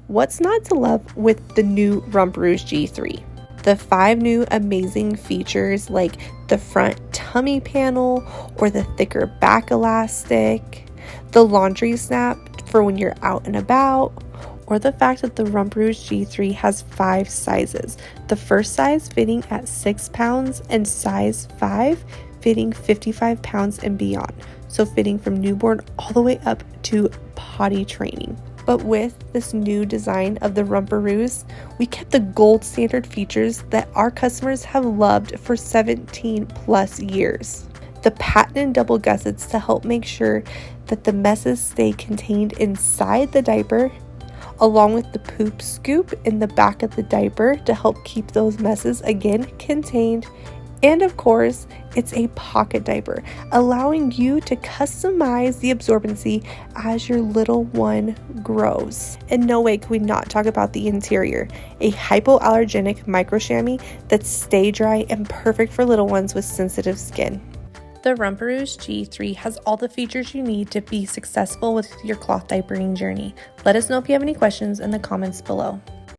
What's not to love with the new Rumparooz G3? The 5 new amazing features like the front tummy panel or the thicker back elastic, the laundry snap for when you're out and about, or the fact that the Rumparooz G3 has 5 sizes. The first size fitting at 6 pounds and size 5 fitting 55 pounds and beyond. So fitting from newborn all the way up to potty training. But with this new design of the Rumparooz, we kept the gold standard features that our customers have loved for 17 plus years. The patented double gussets to help make sure that the messes stay contained inside the diaper, along with the poop scoop in the back of the diaper to help keep those messes again contained. And of course, it's a pocket diaper, allowing you to customize the absorbency as your little one grows. In no way can we not talk about the interior, a hypoallergenic microchamois that stay dry and perfect for little ones with sensitive skin. The Rumparooz G3 has all the features you need to be successful with your cloth diapering journey. Let us know if you have any questions in the comments below.